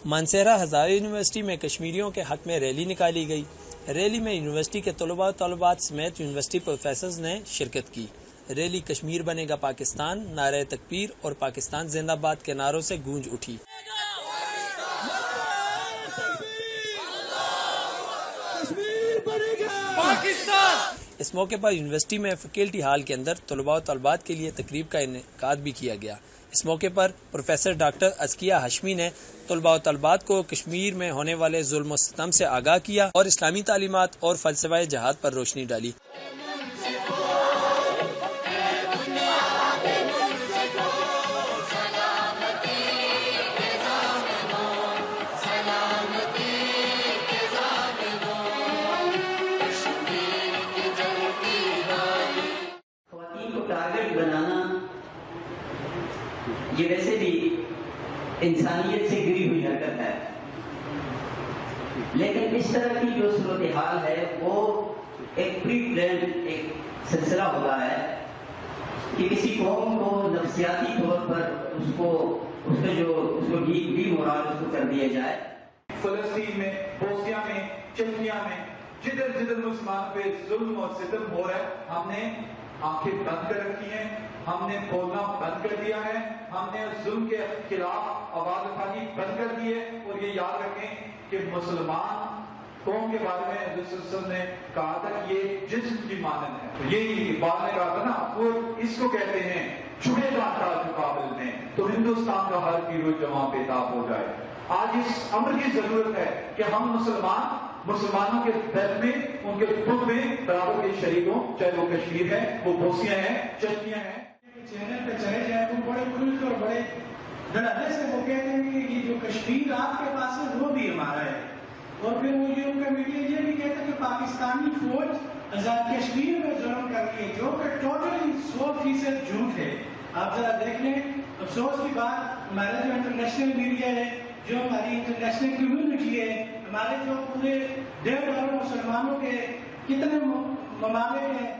Mansehra Hazara university میں کشمیریوں کے حق میں ریلی نکالی گئی۔ ریلی میں یونیورسٹی کے طلباء و طالبات سمیت یونیورسٹی پروفیسرز نے شرکت کی۔ ریلی کشمیر بنے گا پاکستان، نعرہ تکبیر اور پاکستان زندہ باد کے نعروں سے گونج اٹھی۔ اس موقع پر یونیورسٹی میں فیکلٹی ہال کے اندر طلباء و طالبات کے لیے تقریب کا انعقاد بھی کیا گیا۔ اس موقع پر پروفیسر ڈاکٹر ازکیہ ہاشمی نے طلباء و طالبات کو کشمیر میں ہونے والے ظلم و ستم سے آگاہ کیا اور اسلامی تعلیمات اور فلسفہ جہاد پر روشنی ڈالی۔ یہ ویسے بھی انسانیت سے گری ہوئی حرکت ہے، لیکن اس طرح کی جو صورتحال ہے وہ ایک پری پلان ایک سلسلہ ہوتا ہے کہ کسی قوم کو نفسیاتی طور پر اس کو ڈی مورال اس کو کر دیا جائے۔ فلسطین میں، بوسنیا میں، چچنیا میں جدھر جدھر مسلمان پہ ظلم اور ستم ہو رہا ہے، ہم نے آنکھیں بند کر رکھی ہیں، ہم نے بولنا بند کر دیا ہے، ہم نے ظلم کے خلاف آواز اٹھانی بند کر دی ہے۔ اور یہ یاد رکھیں کہ مسلمان قوم کے بارے میں حضرت صلی اللہ علیہ وسلم نے کہا تھا کہ یہ جسم کی مانند ہے۔ یہی بات نے کہا تھا نا، وہ اس کو کہتے ہیں چھڑے جانتا جو قابل میں، تو ہندوستان کا ہر پیرو جوان بےتاب ہو جائے۔ آج اس امر کی ضرورت ہے کہ ہم مسلمانوں کے درد میں، ان کے خود میں برابر کے شریک ہوں، چاہے وہ کشمیر ہے، وہ بوسنیا ہے، چچنیا ہے۔ چینل پہ چلے جائیں تو بڑے کھل کر بڑے دھڑلے سے وہ کہتے ہیں کہ یہ جو کشمیر آپ کے پاس ہے وہ بھی ہمارا ہے، اور پھر وہ یہ ان کا میڈیا یہ بھی کہتا ہے کہ پاکستانی فوج آزاد کشمیر میں ظلم کر رہی ہے، جو کہ ٹوٹلی 100% جھوٹ ہے۔ آپ ذرا دیکھ لیں، افسوس کی بات ہمارا جو انٹرنیشنل میڈیا ہے، جو ہماری انٹرنیشنل کمیونٹی ہے، ہمارے جو پورے 1.5 ارب مسلمانوں کے کتنے ممالک ہیں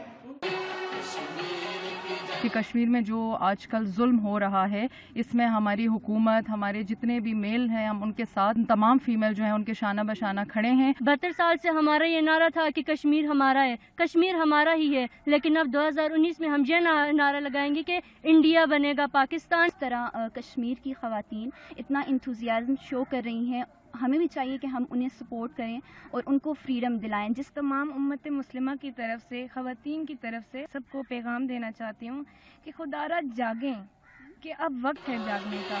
کہ کشمیر میں جو آج کل ظلم ہو رہا ہے، اس میں ہماری حکومت، ہمارے جتنے بھی میل ہیں، ہم ان کے ساتھ تمام فیمیل جو ہیں ان کے شانہ بشانہ کھڑے ہیں۔ 72 سال سے ہمارا یہ نعرہ تھا کہ کشمیر ہمارا ہے، کشمیر ہمارا ہی ہے، لیکن اب 2019 میں ہم یہ نعرہ لگائیں گے کہ انڈیا بنے گا پاکستان۔ اس طرح کشمیر کی خواتین اتنا انتھوزیازم شو کر رہی ہیں، ہمیں بھی چاہیے کہ ہم انہیں سپورٹ کریں اور ان کو فریڈم دلائیں۔ جس تمام امت مسلمہ کی طرف سے، خواتین کی طرف سے سب کو پیغام دینا چاہتی ہوں کہ خدا را جاگیں، کہ اب وقت ہے جاگنے کا۔